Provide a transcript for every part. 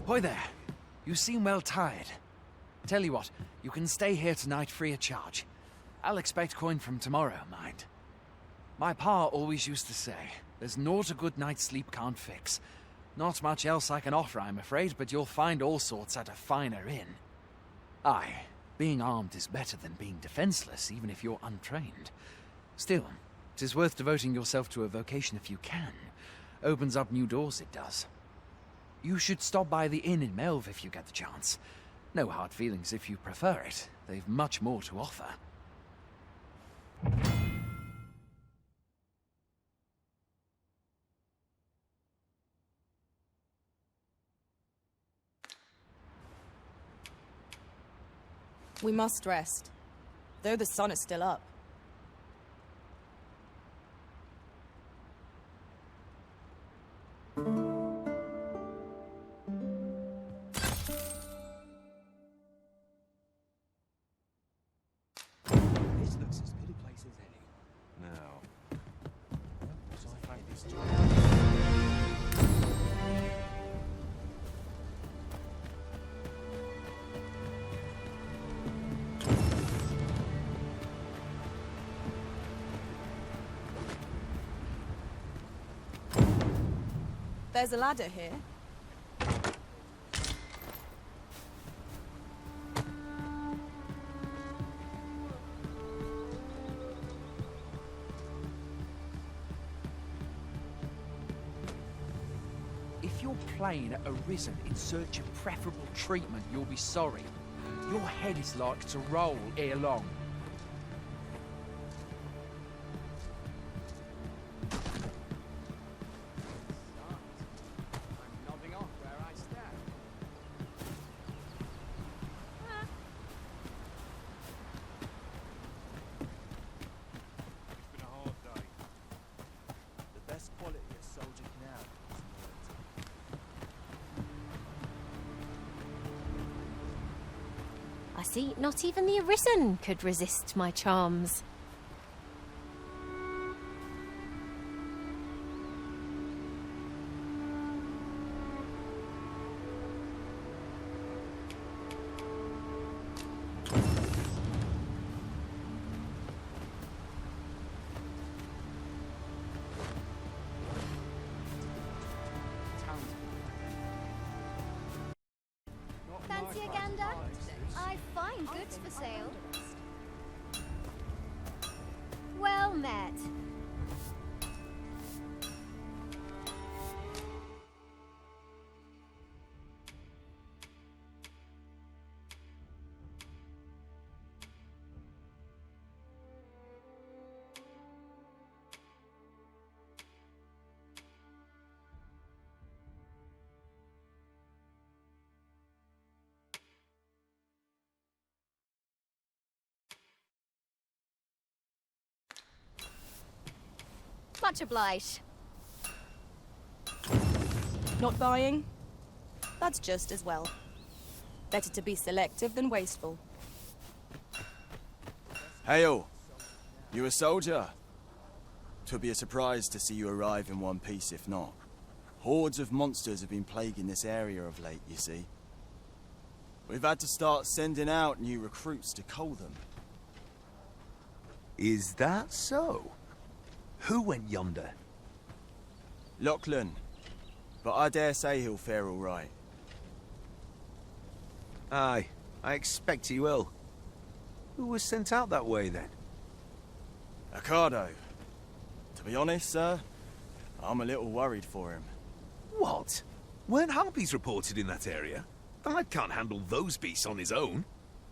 Hoy there. You seem well tired. Tell you what, you can stay here tonight free of charge. I'll expect coin from tomorrow, mind. My pa always used to say, there's naught a good night's sleep can't fix. Not much else I can offer, I'm afraid, but you'll find all sorts at a finer inn. Aye, being armed is better than being defenseless, even if you're untrained. Still, 'tis worth devoting yourself to a vocation if you can. Opens up new doors, it does. You should stop by the inn in Melve if you get the chance. No hard feelings if you prefer it. They've much more to offer. We must rest, though the sun is still up. This looks as good a place as any. Now, what do I find this job? There's a ladder here. If you're playing at Arisen in search of preferable treatment, you'll be sorry. Your head is like to roll ere long. I'm nodding off where I stand. It's been a hard day. The best quality a soldier can have is loyalty. I see not even the Arisen could resist my charms. Fancy a gander? I find goods for sale. Well met. Much obliged. Not buying? That's just as well. Better to be selective than wasteful. Hail! You a soldier? 'Twould be a surprise to see you arrive in one piece if not. Hordes of monsters have been plaguing this area of late, you see. We've had to start sending out new recruits to cull them. Is that so? Who went yonder? Lachlan. But I dare say he'll fare all right. Aye, I expect he will. Who was sent out that way, then? Ricardo. To be honest, sir, I'm a little worried for him. What? Weren't harpies reported in that area? The lad can't handle those beasts on his own.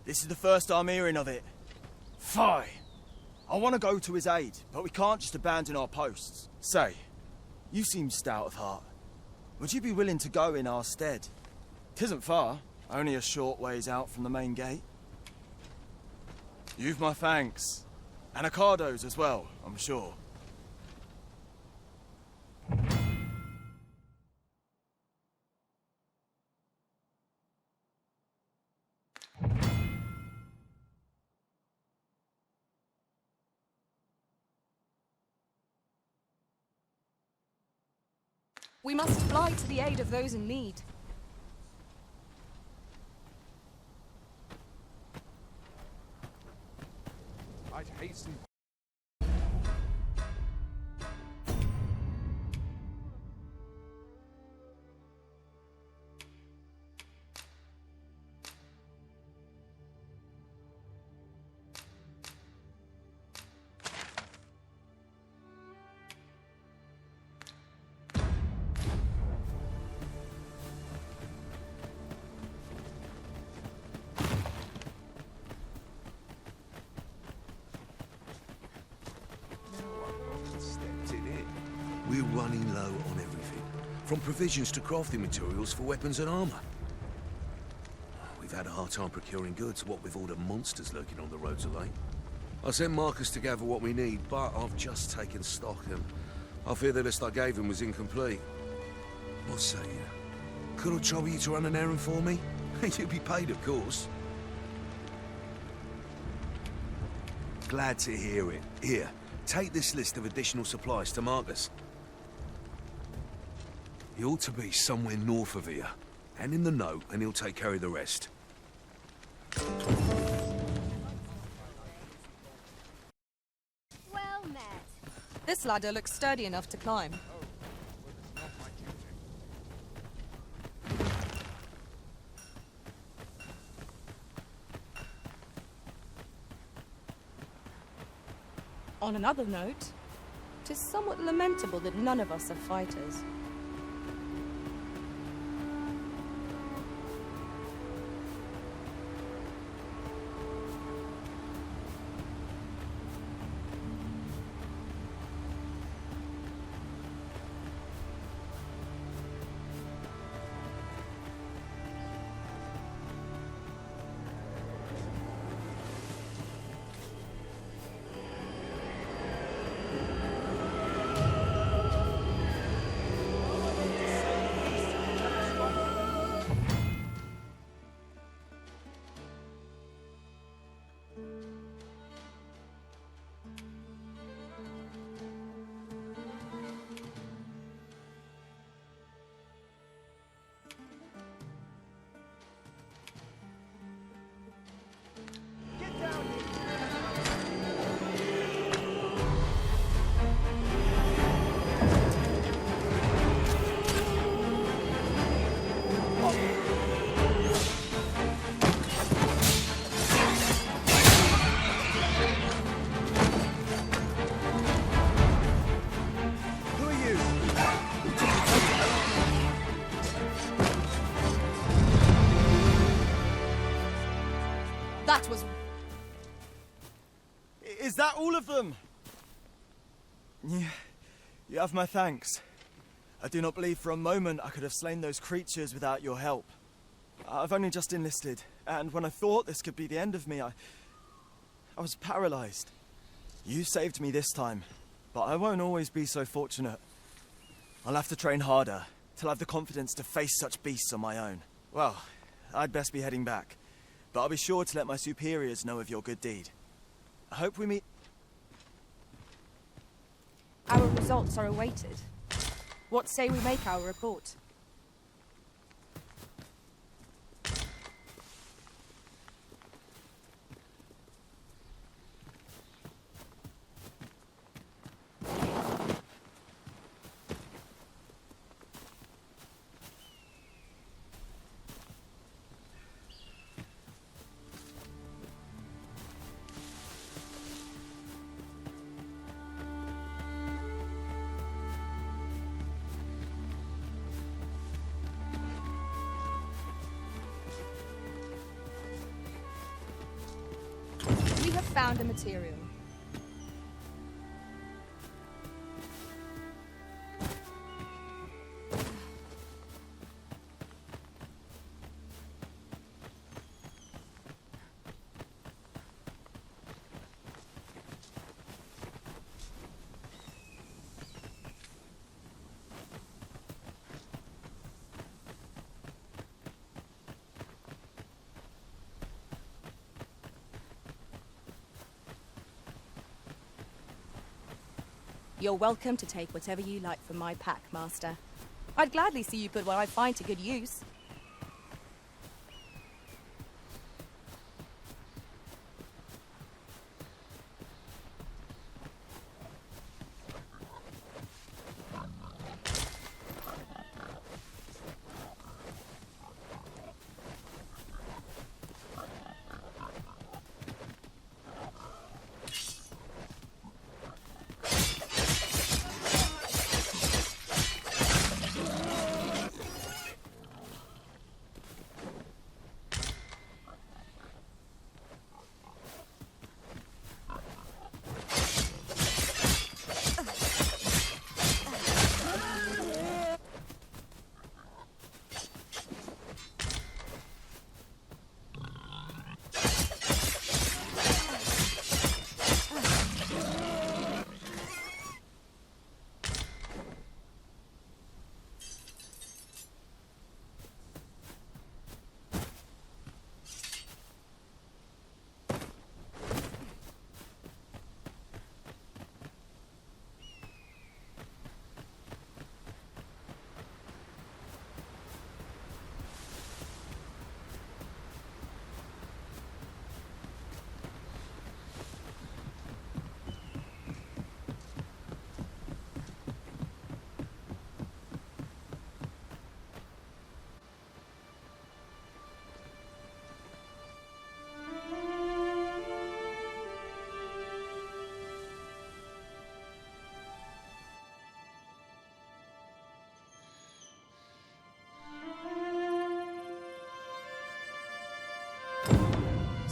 This is the first I'm hearing of it. Fie! I want to go to his aid, but we can't just abandon our posts. Say, you seem stout of heart. Would you be willing to go in our stead? 'Tisn't far, only a short ways out from the main gate. You've my thanks. And Ricardo's as well, I'm sure. We must fly to the aid of those in need. Hasten. Stepped in it. We're running low on everything, from provisions to crafting materials for weapons and armor. We've had a hard time procuring goods, what with all the monsters lurking on the roads of late. I sent Marcus to gather what we need, but I've just taken stock and I fear the list I gave him was incomplete. What say you? Could I trouble you to run an errand for me? You'll be paid, of course. Glad to hear it. Here, take this list of additional supplies to Marcus. He ought to be somewhere north of here. Hand him the note and he'll take care of the rest. Well met. This ladder looks sturdy enough to climb. On another note, it is somewhat lamentable that none of us are fighters. That was... Is that all of them? Yeah, you have my thanks. I do not believe for a moment I could have slain those creatures without your help. I've only just enlisted, and when I thought this could be the end of me, I was paralyzed. You saved me this time, but I won't always be so fortunate. I'll have to train harder, till I have the confidence to face such beasts on my own. Well, I'd best be heading back, but I'll be sure to let my superiors know of your good deed. I hope we meet... Our results are awaited. What say we make our report? We have found a material. You're welcome to take whatever you like from my pack, Master. I'd gladly see you put what I find to good use.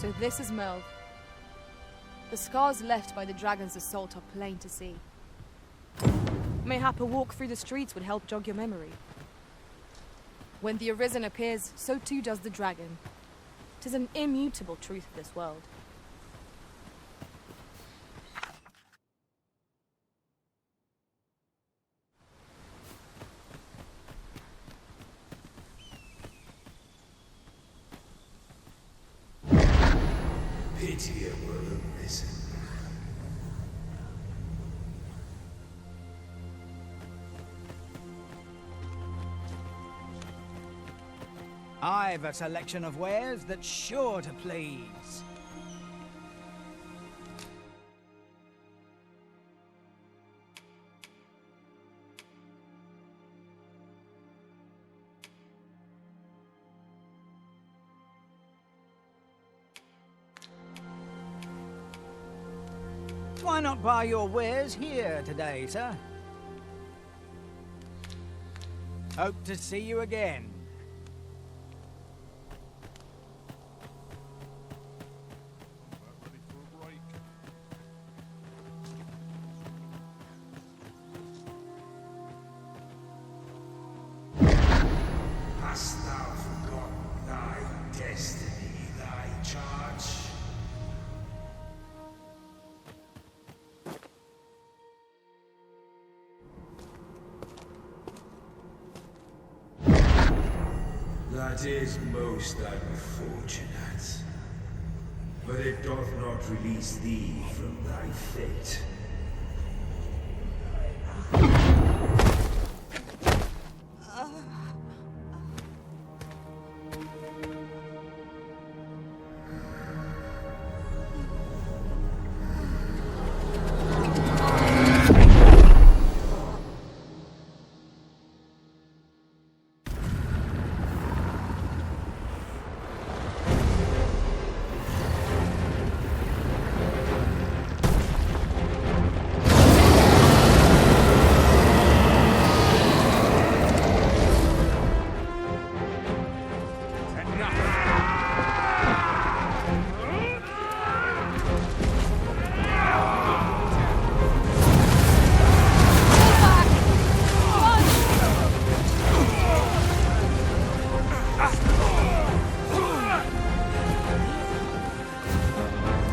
So this is Merv. The scars left by the dragon's assault are plain to see. Mayhap a walk through the streets would help jog your memory. When the Arisen appears, so too does the dragon. 'Tis an immutable truth of this world. Pitiable Arisen. I've a selection of wares that's sure to please. Why not buy your wares here today, sir? Hope to see you again. Ready for a break. Hast thou forgotten thy destiny, thy charge? That is most unfortunate. But it doth not release thee from thy fate.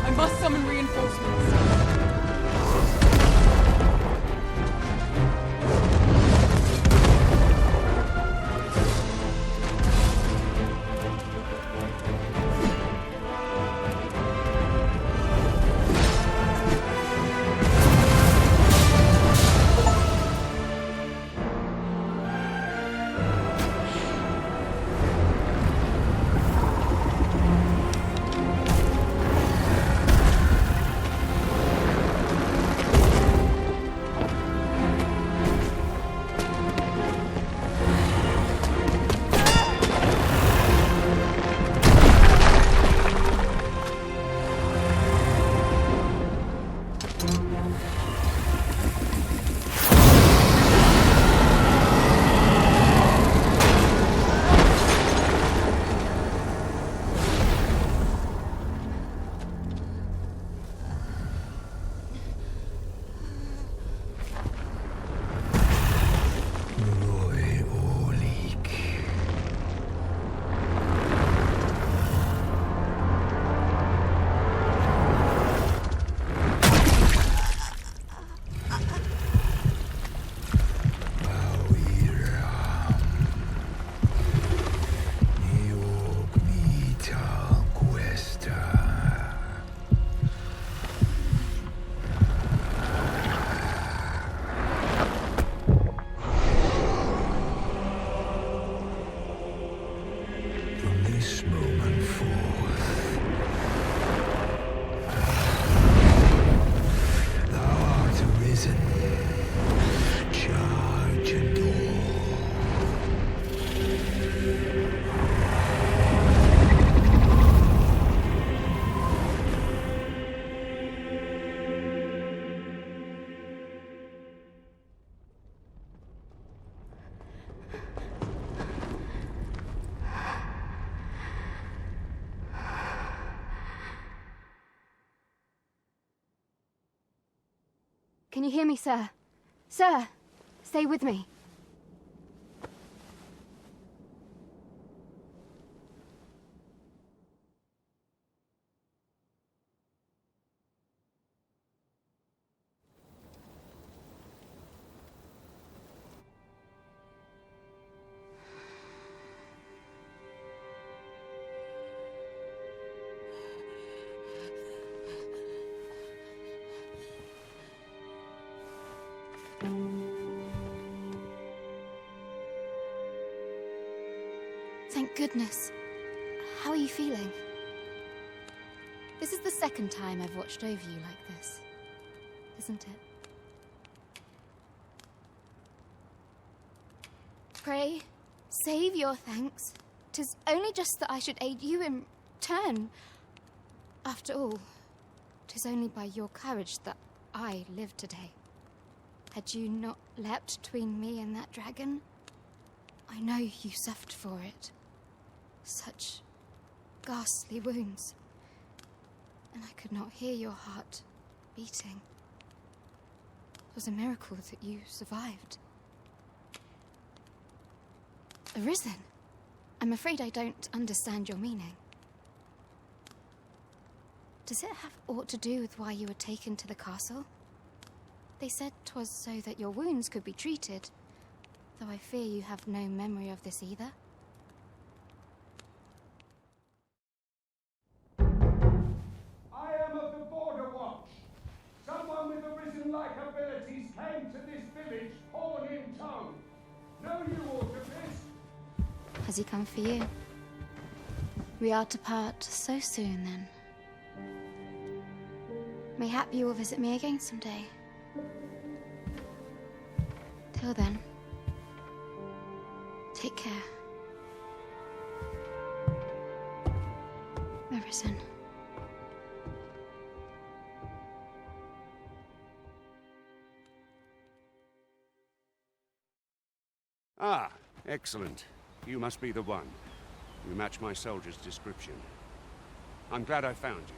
I must summon reinforcements. Can you hear me, sir? Sir, stay with me. Thank goodness. How are you feeling? This is the second time I've watched over you like this, isn't it? Pray, save your thanks. 'Tis only just that I should aid you in turn. After all, 'tis only by your courage that I live today. Had you not leapt between me and that dragon, I know you suffered for it. Such ghastly wounds. And I could not hear your heart beating. It was a miracle that you survived. Arisen? I'm afraid I don't understand your meaning. Does it have aught to do with why you were taken to the castle? They said 'twas so that your wounds could be treated, though I fear you have no memory of this either. I am of the Border Watch. Someone with Arisen-like abilities came to this village, horn in tow. Know you aught of this? Has he come for you? We are to part so soon, then. Mayhap you will visit me again someday. Till then, take care. Arisen. Ah, excellent. You must be the one. You match my soldier's description. I'm glad I found you.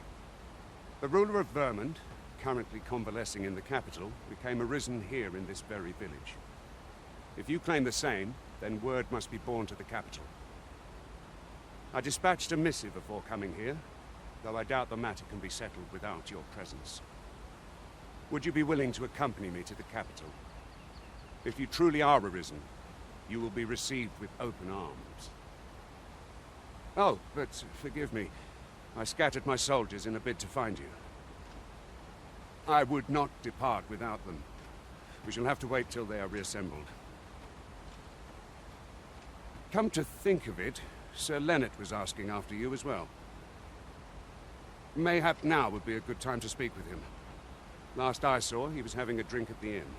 The ruler of Vermont, currently convalescing in the capital, became arisen here in this very village. If you claim the same, then word must be borne to the capital. I dispatched a missive before coming here, though I doubt the matter can be settled without your presence. Would you be willing to accompany me to the capital? If you truly are arisen, you will be received with open arms. Oh, but forgive me. I scattered my soldiers in a bid to find you. I would not depart without them. We shall have to wait till they are reassembled. Come to think of it, Sir Leonard was asking after you as well. Mayhap now would be a good time to speak with him. Last I saw, he was having a drink at the inn.